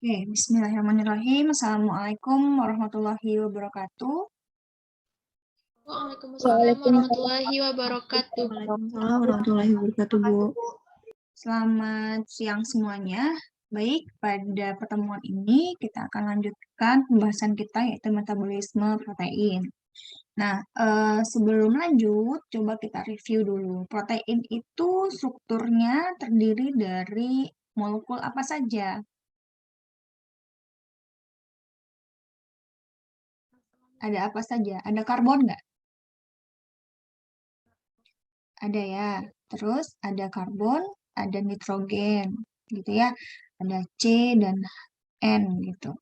Oke, bismillahirrahmanirrahim. Assalamualaikum warahmatullahi wabarakatuh. Waalaikumsalam warahmatullahi wabarakatuh. Waalaikumsalam warahmatullahi wabarakatuh, Bu. Selamat siang semuanya. Baik, pada pertemuan ini kita akan lanjutkan pembahasan kita yaitu metabolisme protein. Nah, sebelum lanjut, coba kita review dulu. Protein itu strukturnya terdiri dari molekul apa saja? Ada apa saja? Ada karbon nggak? Ada ya. Terus ada karbon, ada nitrogen, gitu ya. Ada C dan N gitu.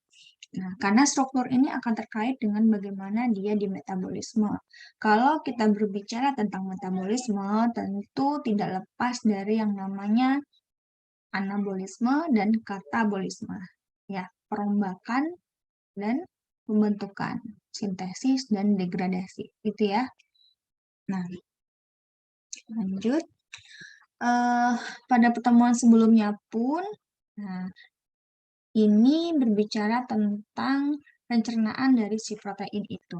Nah, karena struktur ini akan terkait dengan bagaimana dia di metabolisme. Kalau kita berbicara tentang metabolisme, tentu tidak lepas dari yang namanya anabolisme dan katabolisme. Ya, perombakan dan pembentukan, sintesis dan degradasi, gitu ya. Nah, lanjut. Pada pertemuan sebelumnya pun, nah, ini berbicara tentang pencernaan dari si protein itu.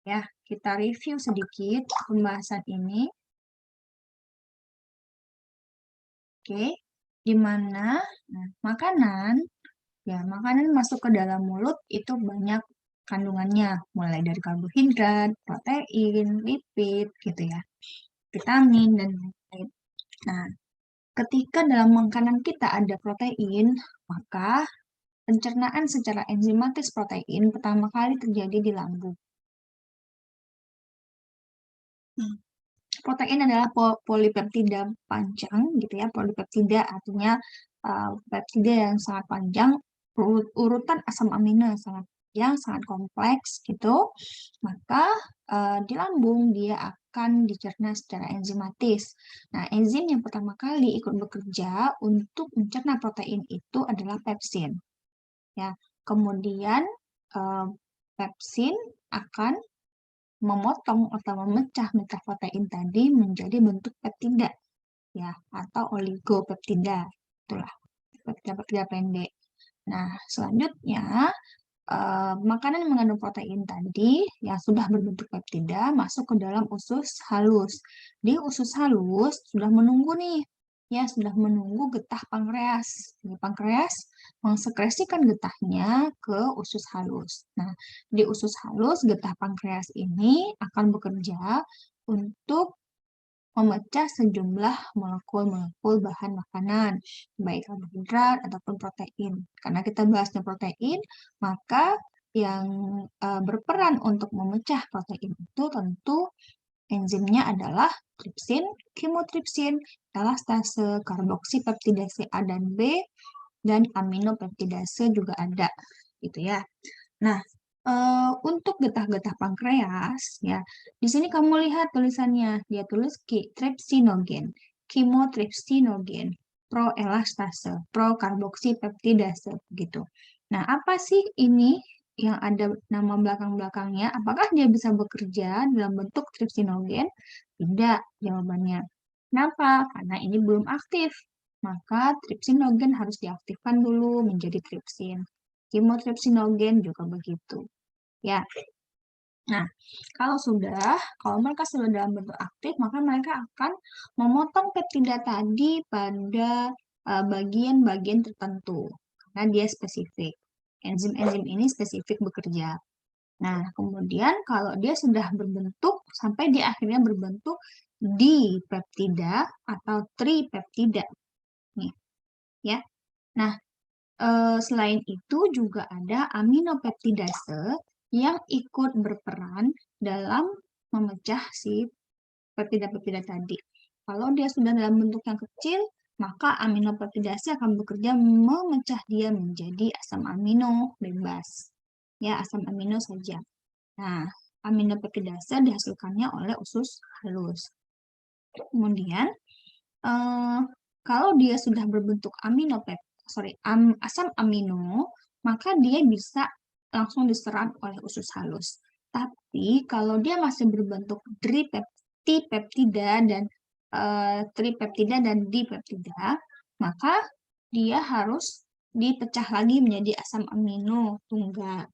Ya, kita review sedikit pembahasan ini. Oke, di mana makanan, ya makanan masuk ke dalam mulut itu banyak kandungannya, mulai dari karbohidrat, protein, lipid, gitu ya, vitamin dan lain-lain. Nah, ketika dalam makanan kita ada protein, maka pencernaan secara enzimatis protein pertama kali terjadi di lambung. Protein adalah polipeptida panjang, gitu ya. Polipeptida artinya peptida yang sangat panjang, urutan asam amino yang sangat panjang, sangat kompleks, gitu. Maka di lambung dia akan dicerna secara enzimatis. Nah, enzim yang pertama kali ikut bekerja untuk mencerna protein itu adalah pepsin. Ya, kemudian pepsin akan memotong atau memecah metaprotein tadi menjadi bentuk peptida, ya, atau oligopeptida. Itulah peptida-peptida pendek. Nah, selanjutnya makanan yang mengandung protein tadi yang sudah berbentuk peptida masuk ke dalam usus halus. Di usus halus sudah menunggu nih, ya sudah menunggu getah pankreas. Jadi pankreas mensekresikan getahnya ke usus halus. Nah, di usus halus getah pankreas ini akan bekerja untuk memecah sejumlah molekul-molekul bahan makanan, baik karbohidrat ataupun protein. Karena kita bahasnya protein, maka yang berperan untuk memecah protein itu tentu enzimnya adalah tripsin, kimotripsin, elastase, karboksipeptidase A dan B, dan aminopeptidase juga ada, gitu ya. Nah, untuk getah-getah pankreas, ya, di sini kamu lihat tulisannya, dia tulis tripsinogen, kimotripsinogen, proelastase, prokarboksipeptidase, gitu. Nah, apa sih ini yang ada nama belakang-belakangnya? Apakah dia bisa bekerja dalam bentuk tripsinogen? Tidak, jawabannya. Kenapa? Karena ini belum aktif. Maka tripsinogen harus diaktifkan dulu menjadi tripsin. Kimotripsinogen juga begitu. Ya. Nah, kalau mereka sudah dalam bentuk aktif, maka mereka akan memotong peptida tadi pada bagian-bagian tertentu karena dia spesifik. Enzim-enzim ini spesifik bekerja. Nah, kemudian kalau dia sudah berbentuk sampai dia akhirnya berbentuk dipeptida atau tripeptida. Nih, ya. Nah, selain itu juga ada aminopeptidase yang ikut berperan dalam memecah si peptida-peptida tadi. Kalau dia sudah dalam bentuk yang kecil, maka aminopeptidase akan bekerja memecah dia menjadi asam amino bebas. Ya, asam amino saja. Nah, aminopeptidase dihasilkannya oleh usus halus. Kemudian, kalau dia sudah berbentuk asam amino, maka dia bisa langsung diserap oleh usus halus. Tapi kalau dia masih berbentuk tripeptida dan dipeptida, maka dia harus dipecah lagi menjadi asam amino tunggal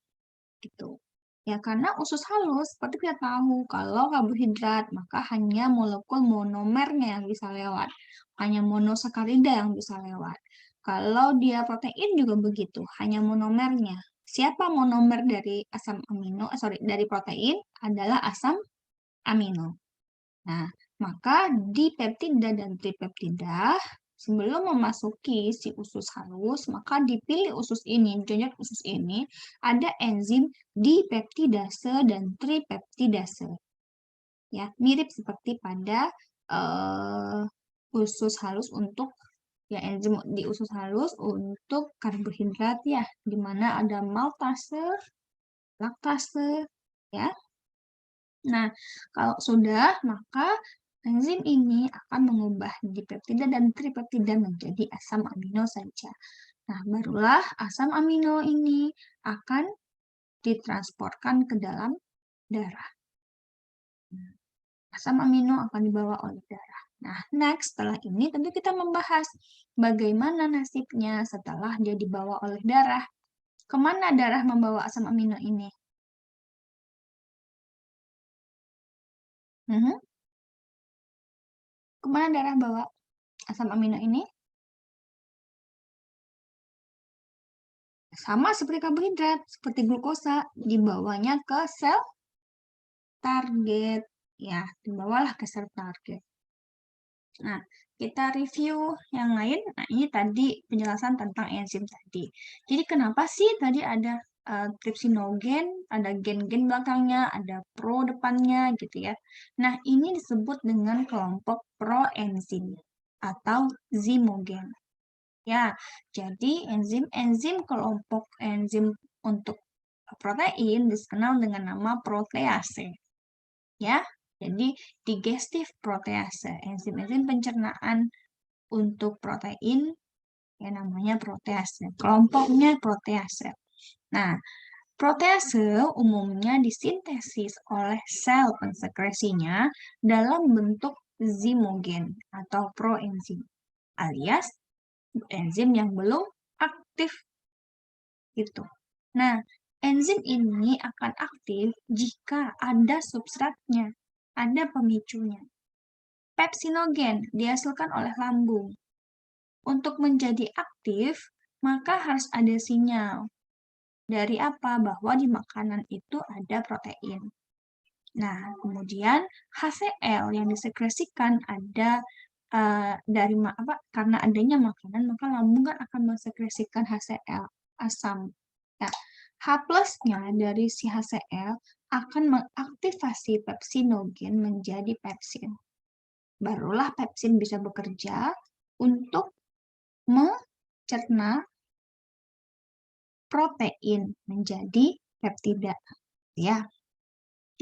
gitu. Ya, karena usus halus, seperti kita tahu, kalau karbohidrat, maka hanya molekul monomernya yang bisa lewat. Hanya monosakarida yang bisa lewat. Kalau dia protein juga begitu, hanya monomernya. Siapa monomer dari asam amino, dari protein adalah asam amino. Nah, maka di peptida dan tripeptida, sebelum memasuki si usus halus, maka dipilih usus ini, diconjak usus ini, ada enzim dipeptidase dan tripeptidase. Ya, mirip seperti pada usus halus untuk enzim di usus halus untuk karbohidrat ya, di mana ada maltase, laktase, ya. Nah, kalau sudah, maka enzim ini akan mengubah dipeptida dan tripeptida menjadi asam amino saja. Nah, barulah asam amino ini akan ditransportkan ke dalam darah. Asam amino akan dibawa oleh darah. Nah, next, setelah ini tentu kita membahas bagaimana nasibnya setelah dia dibawa oleh darah. Kemana darah membawa asam amino ini? Kemana darah bawa asam amino ini? Sama seperti karbohidrat, seperti glukosa, dibawanya ke sel target. Ya, dibawalah ke sel target. Nah, kita review yang lain. Nah, ini tadi penjelasan tentang enzim tadi. Jadi, kenapa sih tadi ada tripsinogen, ada gen-gen belakangnya, ada pro depannya, gitu ya. Nah, ini disebut dengan kelompok proenzim atau zimogen. Ya, jadi enzim kelompok enzim untuk protein dikenal dengan nama protease. Ya, jadi digestif protease, enzim-enzim pencernaan untuk protein yang namanya protease. Kelompoknya protease. Nah, protease umumnya disintesis oleh sel pensekresinya dalam bentuk zimogen atau proenzim, alias enzim yang belum aktif gitu. Nah, enzim ini akan aktif jika ada substratnya, ada pemicunya. Pepsinogen dihasilkan oleh lambung. Untuk menjadi aktif, maka harus ada sinyal. Dari apa? Bahwa di makanan itu ada protein. Nah, kemudian HCl yang disekresikan ada dari apa? Karena adanya makanan, maka lambung kan akan mensekresikan HCl, asam. Nah, H plusnya dari si HCl akan mengaktifasi pepsinogen menjadi pepsin. Barulah pepsin bisa bekerja untuk mencerna protein menjadi peptida. Ya.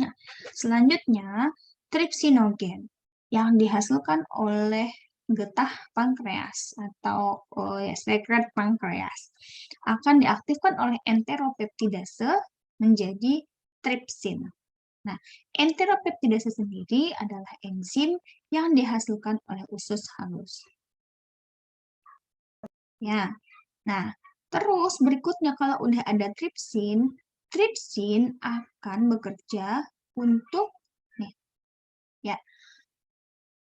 Nah, selanjutnya tripsinogen yang dihasilkan oleh getah pankreas atau sekret pankreas akan diaktifkan oleh enteropeptidase menjadi tripsin. Nah, enteropeptidase sendiri adalah enzim yang dihasilkan oleh usus halus. Ya, nah terus berikutnya kalau udah ada tripsin, tripsin akan bekerja untuk ya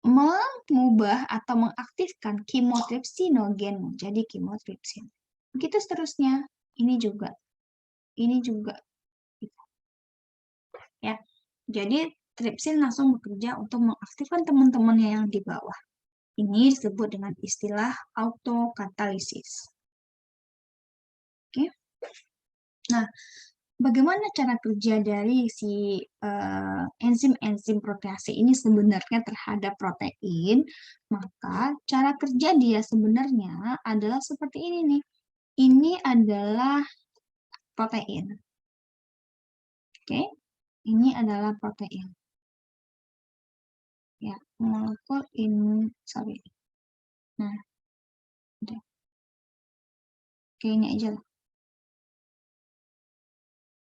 mengubah atau mengaktifkan kimotripsinogen menjadi kimotripsin. Begitu seterusnya. Ini juga. Ini juga. Ya. Jadi tripsin langsung bekerja untuk mengaktifkan teman-temannya yang di bawah. Ini disebut dengan istilah autokatalisis. Oke. Nah, bagaimana cara kerja dari si enzim-enzim protease ini sebenarnya terhadap protein? Maka cara kerja dia sebenarnya adalah seperti ini nih. Ini adalah protein. Oke, ini adalah protein. Ya, molekul ini, sorry. Nah, udah. Oke, ini aja lah.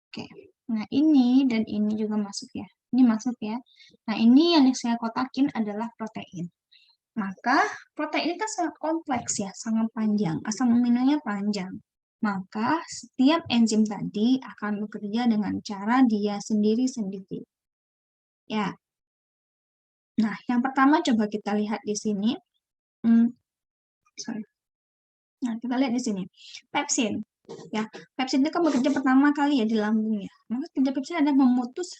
Oke, nah ini dan ini juga masuk ya. Ini masuk ya. Nah, ini yang saya kotakin adalah protein. Maka protein ini kan sangat kompleks ya, sangat panjang. Asam aminonya panjang. Maka setiap enzim tadi akan bekerja dengan cara dia sendiri-sendiri. Ya. Nah, yang pertama coba kita lihat di sini. Sorry. Nah, kita lihat di sini. Pepsin. Ya, pepsin itu kan bekerja pertama kali ya di lambung ya. Maka kerja pepsin adalah memutus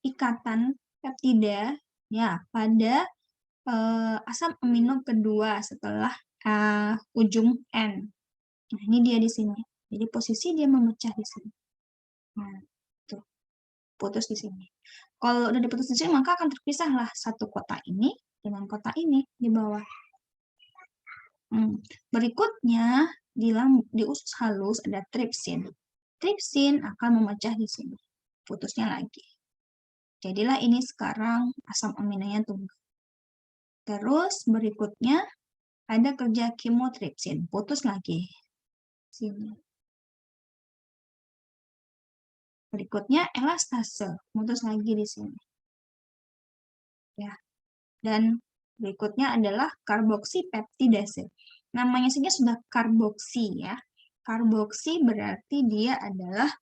ikatan peptida ya pada asam amino kedua setelah ujung N. Nah, ini dia di sini. Jadi posisi dia memecah di sini. Nah, tuh, putus di sini. Kalau udah diputus di sini, maka akan terpisahlah satu kotak ini dengan kotak ini di bawah. Berikutnya, di usus halus ada tripsin. Tripsin akan memecah di sini. Putusnya lagi. Jadilah ini sekarang asam aminonya tunggal. Terus berikutnya ada kerja kimotripsin. Putus lagi. Sini. Berikutnya elastase. Putus lagi di sini. Ya. Dan berikutnya adalah karboksipeptidase. Namanya saja sudah karboksi ya. Karboksi berarti dia adalah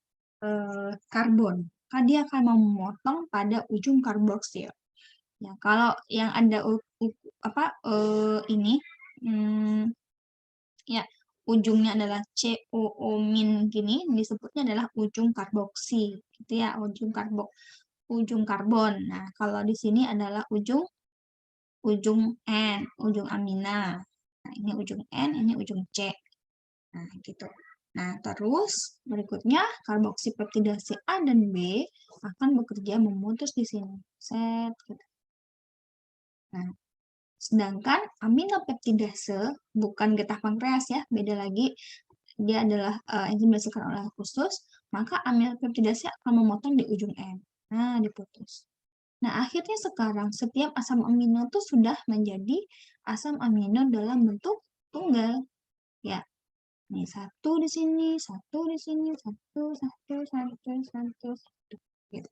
karbon. Dia akan memotong pada ujung karboksil. Ya, kalau yang ada ini ya ujungnya adalah COO- gini disebutnya adalah ujung karboksi gitu ya, ujung karbon. Nah, kalau di sini adalah ujung N, ujung amina. Nah, ini ujung N, ini ujung C. Nah, gitu. Nah, terus berikutnya karboksipeptidase A dan B akan bekerja memutus di sini. Set, gitu. Nah, sedangkan aminopeptidase bukan getah pankreas ya, beda lagi. Dia adalah enzim dihasilkan oleh usus, maka aminopeptidase akan memotong di ujung N. Nah, diputus. Nah, akhirnya sekarang setiap asam amino itu sudah menjadi asam amino dalam bentuk tunggal. Ya, ini satu di sini, satu di sini, satu, satu. Gitu.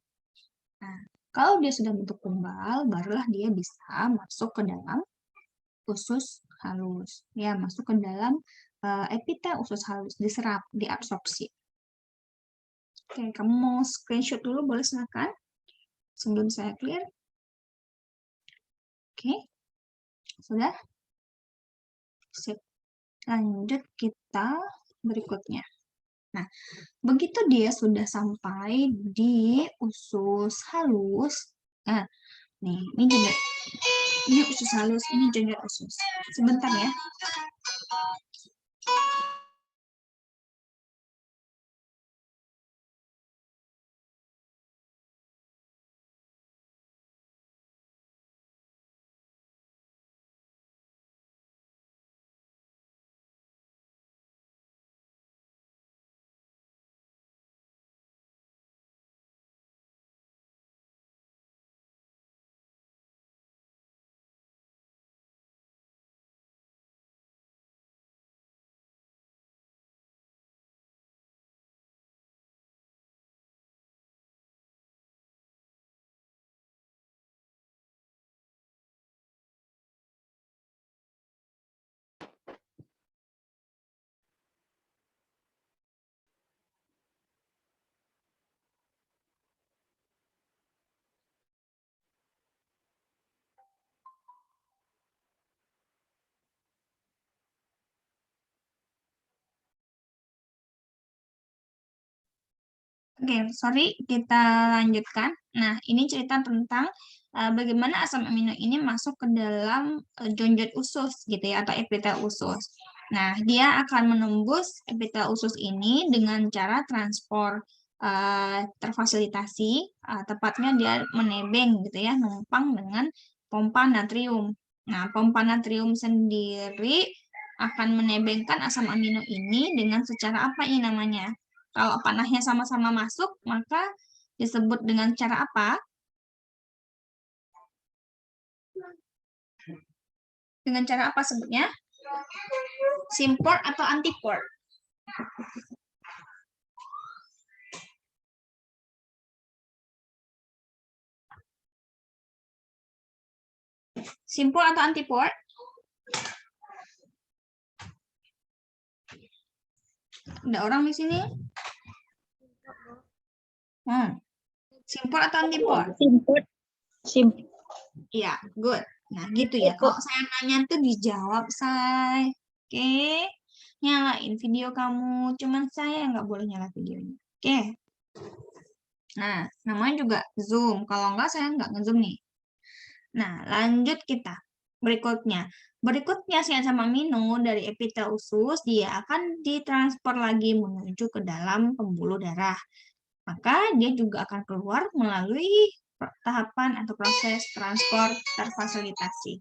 Nah, kalau dia sudah bentuk tunggal, barulah dia bisa masuk ke dalam usus halus. Ya, masuk ke dalam epitel usus halus, diserap, diabsorpsi. Oke, kamu mau screenshot dulu, boleh silakan. Sebelum saya clear. Oke, sudah? Sip. Lanjut kita berikutnya. Nah, begitu dia sudah sampai di usus halus, nah, nih, ini usus halus, ini jenjang usus. Sebentar ya. Oke, sorry, kita lanjutkan. Nah, ini cerita tentang bagaimana asam amino ini masuk ke dalam jonjot usus gitu ya, atau epitel usus. Nah, dia akan menembus epitel usus ini dengan cara transport terfasilitasi, tepatnya dia menebeng gitu ya, numpang dengan pompa natrium. Nah, pompa natrium sendiri akan menebengkan asam amino ini dengan secara apa ini namanya? Kalau panahnya sama-sama masuk, maka disebut dengan cara apa? Dengan cara apa sebutnya? Simport atau antiport? Simport atau antiport? Ada orang di sini? Simport atau antiport? Simport. Simport. Iya, good. Nah, gitu ya. Kalau saya nanya tuh dijawab, say. Oke. Nyalain video kamu. Cuman saya nggak boleh nyala videonya. Oke. Nah, namanya juga Zoom. Kalau nggak, saya nggak nge-zoom nih. Nah, lanjut kita. Berikutnya si asam amino dari epitel usus, dia akan ditransfer lagi menuju ke dalam pembuluh darah. Maka dia juga akan keluar melalui tahapan atau proses transport terfasilitasi.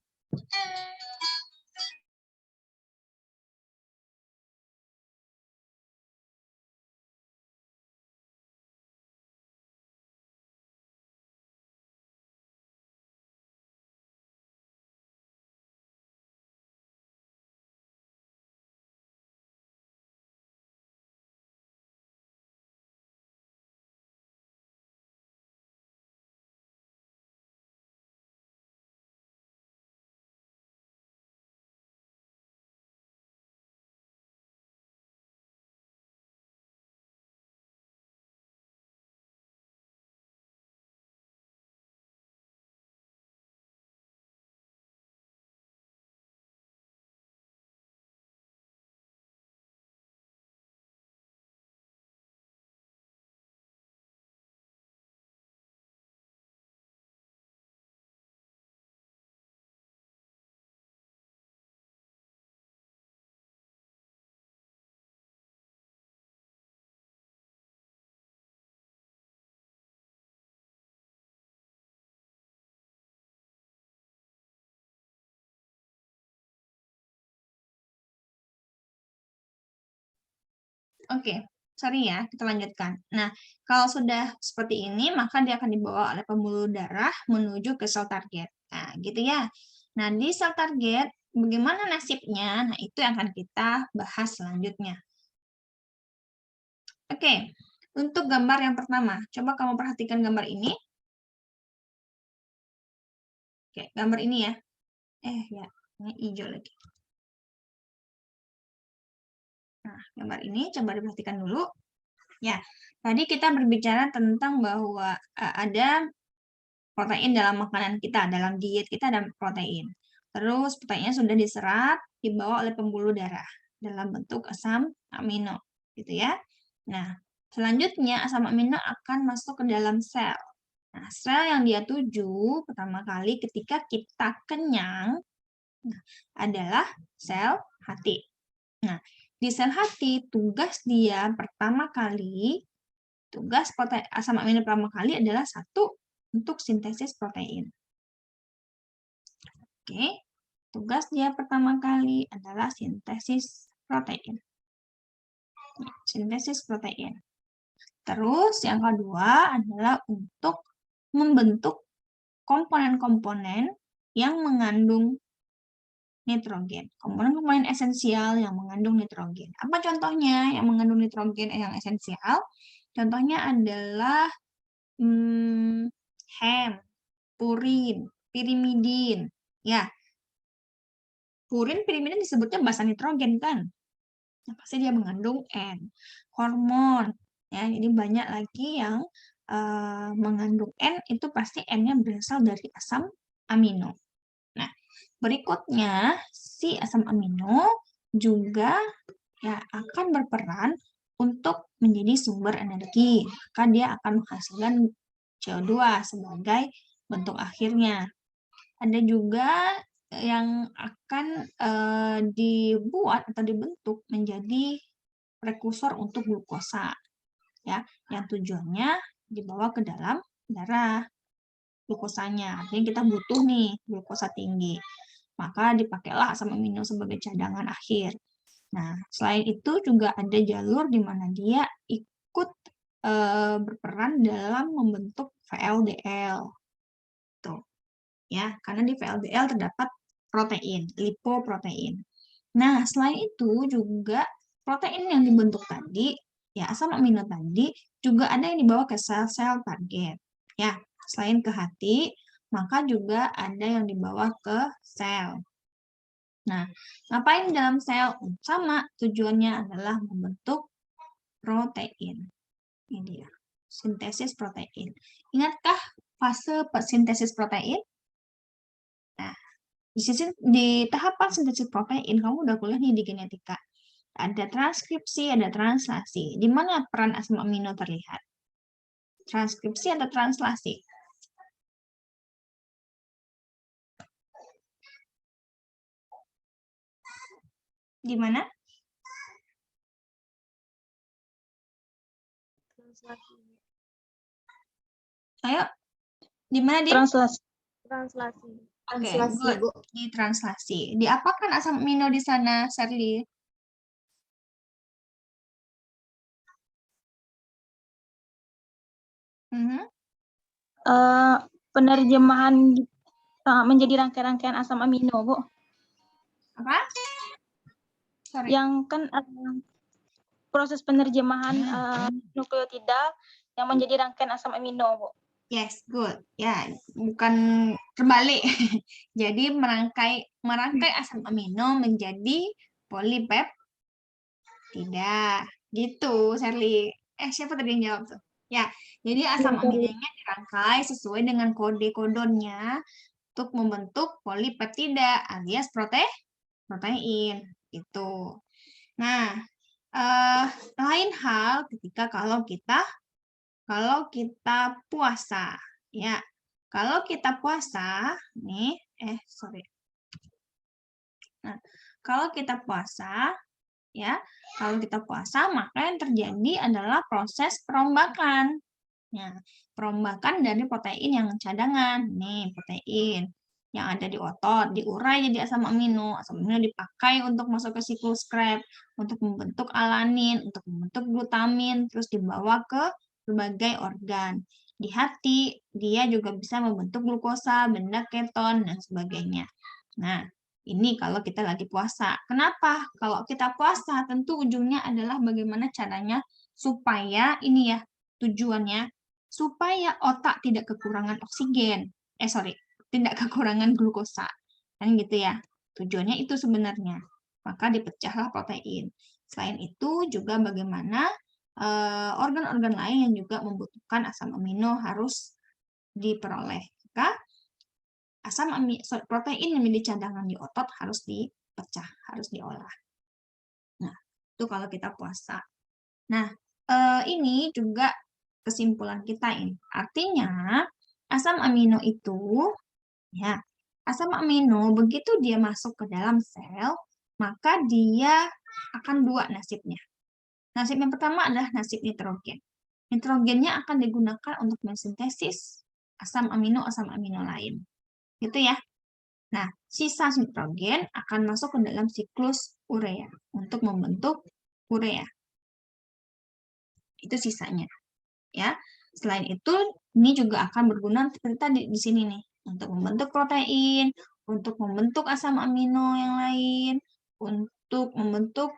Oke, sorry ya, kita lanjutkan. Nah, kalau sudah seperti ini, maka dia akan dibawa oleh pembuluh darah menuju ke sel target. Nah, gitu ya. Nah, di sel target, bagaimana nasibnya? Nah, itu yang akan kita bahas selanjutnya. Oke, untuk gambar yang pertama, coba kamu perhatikan gambar ini. Oke, gambar ini ya. Ya, ini hijau lagi. Nah, gambar ini coba diperhatikan dulu. Ya, tadi kita berbicara tentang bahwa ada protein dalam makanan kita, dalam diet kita ada protein. Terus proteinnya sudah diserap, dibawa oleh pembuluh darah dalam bentuk asam amino, gitu ya. Nah, selanjutnya asam amino akan masuk ke dalam sel. Nah, sel yang dia tuju pertama kali ketika kita kenyang adalah sel hati. Nah, di sel hati tugas dia pertama kali, tugas asam amino pertama kali adalah satu, untuk sintesis protein. Oke, tugas dia pertama kali adalah sintesis protein. Sintesis protein. Terus yang kedua adalah untuk membentuk komponen-komponen yang mengandung nitrogen. Komponen-komponen esensial yang mengandung nitrogen. Apa contohnya yang mengandung nitrogen yang esensial? Contohnya adalah hem, purin, pirimidin. Ya, purin, pirimidin disebutnya basa nitrogen kan? Nah, pasti dia mengandung N. Hormon, ya, jadi banyak lagi yang mengandung N, itu pasti N-nya berasal dari asam amino. Nah, berikutnya si asam amino juga ya akan berperan untuk menjadi sumber energi. Maka dia akan menghasilkan CO2 sebagai bentuk akhirnya. Ada juga yang akan dibuat atau dibentuk menjadi prekursor untuk glukosa, ya, yang tujuannya dibawa ke dalam darah glukosanya. Artinya kita butuh nih glukosa tinggi, maka dipakailah asam amino sebagai cadangan akhir. Nah, selain itu juga ada jalur di mana dia ikut berperan dalam membentuk VLDL. Tuh, ya, karena di VLDL terdapat protein, lipoprotein. Nah, selain itu juga protein yang dibentuk tadi, ya asam amino tadi, juga ada yang dibawa ke sel-sel target. Ya, selain ke hati, maka juga ada yang dibawa ke sel. Nah, ngapain dalam sel? Sama, tujuannya adalah membentuk protein. Ini dia, sintesis protein. Ingatkah fase sintesis protein? Nah, di tahapan sintesis protein, kamu udah kuliah nih di genetika. Ada transkripsi, ada translasi. Di mana peran asam amino terlihat? Transkripsi atau translasi? Di mana? Translasi. Ayo, di mana dia? Translasi. Translasi. Oke, good. Di translasi. Diapakan asam amino di sana, Sherly? Mhm. Penerjemahan menjadi rangkaian-rangkaian asam amino, Bu. Apa? Sorry. Yang kan proses penerjemahan nukleotida yang menjadi rangkaian asam amino, Bu. Yes, good. Ya, bukan terbalik. Jadi merangkai asam amino menjadi polipeptida. Gitu, Sherly. Siapa tadi yang jawab tuh? Ya, jadi asam aminonya dirangkai sesuai dengan kode-kodonnya untuk membentuk polipeptida alias protein. Gitu. Nah, lain hal ketika kalau kita puasa, ya. Kalau kita puasa, nih, sorry. Nah, kalau kita puasa, ya, maka yang terjadi adalah proses perombakan. Ya, perombakan dari protein yang cadangan, nih, protein yang ada di otot, diurai jadi asam amino. Asam amino dipakai untuk masuk ke siklus Krebs, untuk membentuk alanin, untuk membentuk glutamin, terus dibawa ke berbagai organ. Di hati, dia juga bisa membentuk glukosa, benda keton, dan sebagainya. Nah, ini kalau kita lagi puasa. Kenapa? Kalau kita puasa, tentu ujungnya adalah bagaimana caranya supaya ini ya, tujuannya, supaya otak tidak kekurangan oksigen. Tidak kekurangan glukosa. Kan gitu ya. Tujuannya itu sebenarnya. Maka dipecahlah protein. Selain itu juga bagaimana organ-organ lain yang juga membutuhkan asam amino harus diperoleh. Maka protein yang menjadi cadangan di otot harus dipecah, harus diolah. Nah, itu kalau kita puasa. Nah, ini juga kesimpulan kita ini. Artinya, asam amino itu, ya, asam amino begitu dia masuk ke dalam sel, maka dia akan dua nasibnya. Nasib yang pertama adalah nasib nitrogen. Nitrogennya akan digunakan untuk mensintesis asam amino lain. Gitu ya. Nah, sisa nitrogen akan masuk ke dalam siklus urea untuk membentuk urea. Itu sisanya. Ya. Selain itu, ini juga akan berguna seperti tadi di sini nih, untuk membentuk protein, untuk membentuk asam amino yang lain, untuk membentuk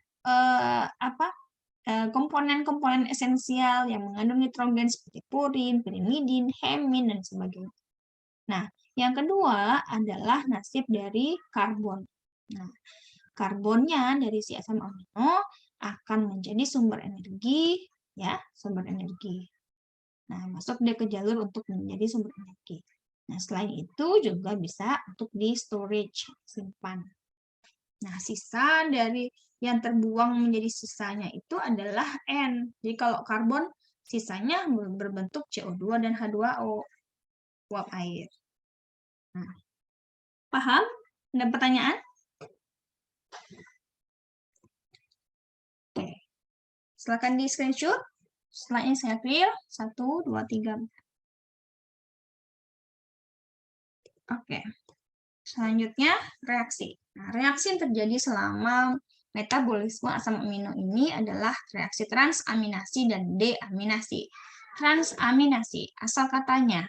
komponen-komponen esensial yang mengandung nitrogen seperti purin, pirimidin, hemin, dan sebagainya. Nah, yang kedua adalah nasib dari karbon. Nah, karbonnya dari si asam amino akan menjadi sumber energi, ya, sumber energi. Nah, masuk dia ke jalur untuk menjadi sumber energi. Nah, selain itu juga bisa untuk di storage, simpan. Nah, sisa dari yang terbuang menjadi sisanya itu adalah N. Jadi kalau karbon sisanya berbentuk CO2 dan H2O, uap air. Nah, paham? Ada pertanyaan? Oke. Silakan di screenshot. Slide-nya saya clear. 1, 2, 3. Oke. Selanjutnya, reaksi. Nah, reaksi yang terjadi selama metabolisme asam amino ini adalah reaksi transaminasi dan deaminasi. Transaminasi, asal katanya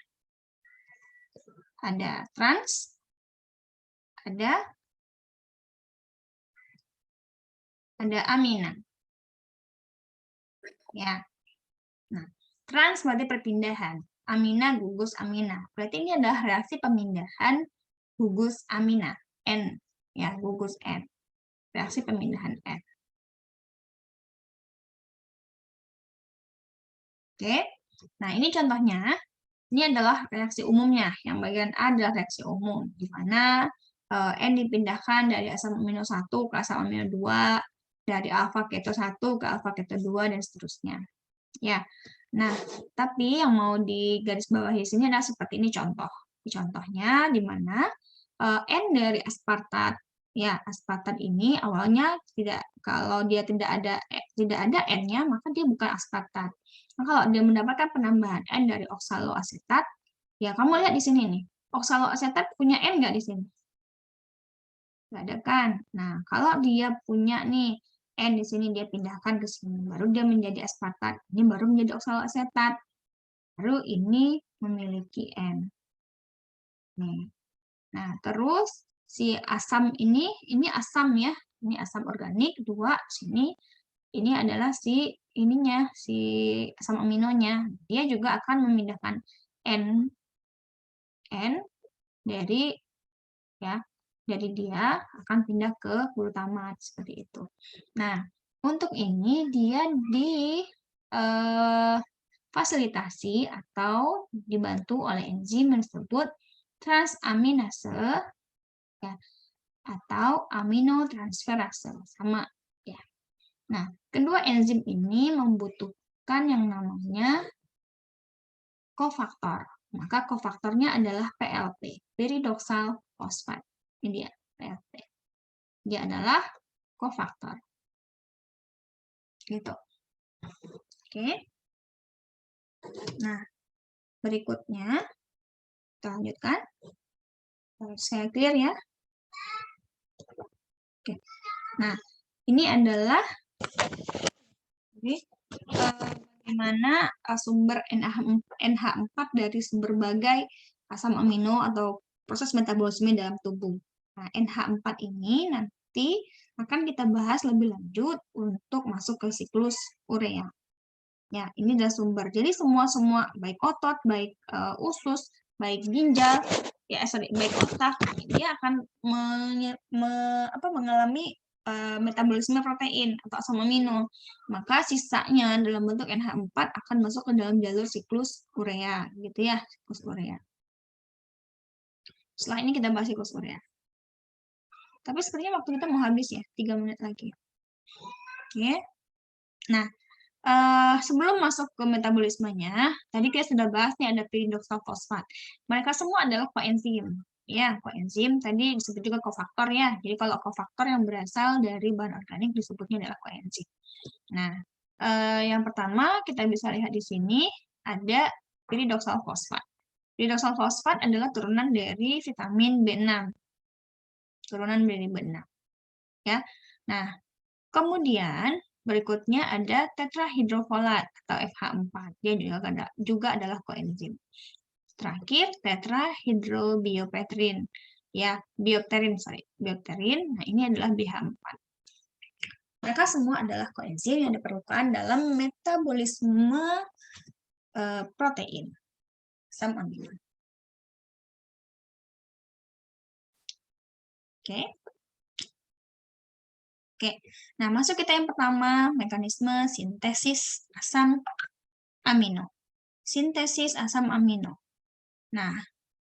ada trans, ada amina. Ya. Nah, trans berarti perpindahan. Amina, gugus, amina. Berarti ini adalah reaksi pemindahan gugus amina, N. Ya, gugus N. Reaksi pemindahan N. Oke. Nah, ini contohnya. Ini adalah reaksi umumnya. Yang bagian A adalah reaksi umum, di mana N dipindahkan dari asam amino 1 ke asam amino 2, dari alfa keto 1 ke alfa keto 2, dan seterusnya. Ya. Nah, tapi yang mau digarisbawahi di sini adalah seperti ini contoh. Contohnya di mana N dari aspartat, ya aspartat ini awalnya kalau dia tidak ada N-nya, maka dia bukan aspartat. Nah, kalau dia mendapatkan penambahan N dari oksaloasetat, ya kamu lihat di sini nih, oksaloasetat punya N nggak di sini? Nggak ada kan? Nah, kalau dia punya nih N di sini, dia pindahkan ke sini, baru dia menjadi aspartat. Ini baru menjadi oksaloasetat. Baru ini memiliki N. Nih. Nah, terus si asam ini asam ya, ini asam organik, 2, sini ini adalah si ininya, si asam aminonya. Dia juga akan memindahkan N dari ya, dari dia akan pindah ke glutamat seperti itu. Nah, untuk ini dia fasilitasi atau dibantu oleh enzim yang disebut transaminase ya, atau aminotransferase, sama ya. Nah, kedua enzim ini membutuhkan yang namanya kofaktor. Maka kofaktornya adalah PLP, pyridoxal fosfat. Ini dia PLP. Dia adalah kofaktor. Gitu. Oke. Nah, berikutnya kita lanjutkan. Saya clear ya. Oke. Nah, ini adalah bagaimana sumber NH4 dari berbagai asam amino atau proses metabolisme dalam tubuh. Nah, NH4 ini nanti akan kita bahas lebih lanjut untuk masuk ke siklus urea. Ya, ini adalah sumber. Jadi semua baik otot, baik usus, baik ginjal, baik otak, dia akan mengalami metabolisme protein atau asam amino. Maka sisanya dalam bentuk NH4 akan masuk ke dalam jalur siklus urea, gitu ya, siklus urea. Setelah ini kita bahas siklus urea. Tapi sepertinya waktu kita mau habis ya, 3 menit lagi. Oke. Nah, sebelum masuk ke metabolismenya, tadi kita sudah bahas nih ada pyridoxal fosfat. Mereka semua adalah koenzim. Ya, koenzim tadi disebut juga kofaktor ya. Jadi kalau kofaktor yang berasal dari bahan organik disebutnya adalah koenzim. Nah, yang pertama kita bisa lihat di sini ada pyridoxal fosfat. Pyridoxal fosfat adalah turunan dari vitamin B6. Turunan dari B6. Ya. Nah, kemudian berikutnya ada tetrahidrofolat atau FH4. Dia juga adalah koenzim. Terakhir, tetrahidrobiopterin. Ya, biopterin. Nah, ini adalah BH4. Mereka semua adalah koenzim yang diperlukan dalam metabolisme protein, asam amino. Oke. Oke, nah masuk kita yang pertama, mekanisme sintesis asam amino. Sintesis asam amino. Nah,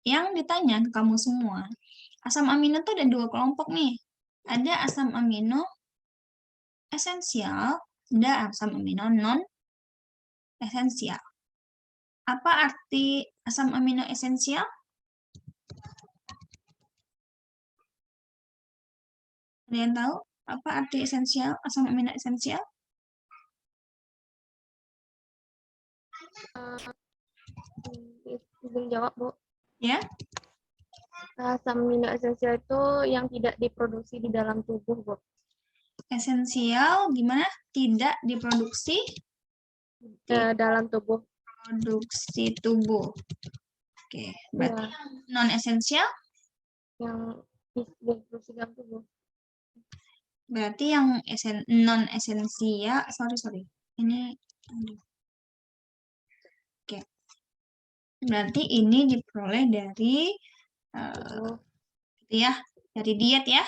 yang ditanya ke kamu semua, asam amino itu ada 2 kelompok nih. Ada asam amino esensial, ada asam amino non-esensial. Apa arti asam amino esensial? Ada yang tahu? Apa arti esensial, asam amino esensial? Izin jawab, Bu. Ya, Asam amino esensial itu yang tidak diproduksi di dalam tubuh, Bu. esensial gimana? Tidak diproduksi Dalam tubuh. produksi tubuh. Oke, berarti Ya, non esensial? yang diproduksi dalam tubuh. Berarti yang non esensial, sorry. Ini oke. Berarti ini diperoleh dari gitu ya, dari diet ya.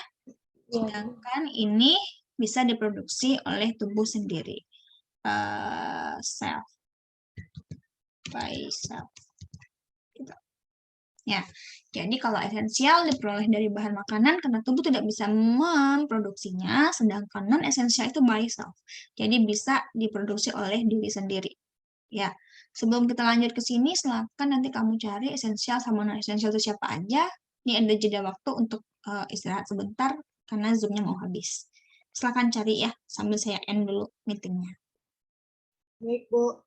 Iya. Sedangkan ini bisa diproduksi oleh tubuh sendiri. Self. By self. Gitu. Ya, jadi kalau esensial diperoleh dari bahan makanan karena tubuh tidak bisa memproduksinya, sedangkan non esensial itu by self. Jadi bisa diproduksi oleh diri sendiri. Ya, sebelum kita lanjut ke sini, silakan nanti kamu cari esensial sama non esensial itu siapa aja. Ini ada jeda waktu untuk istirahat sebentar karena Zoom-nya mau habis. Silakan cari ya, sambil saya end dulu meetingnya. Baik, Bu.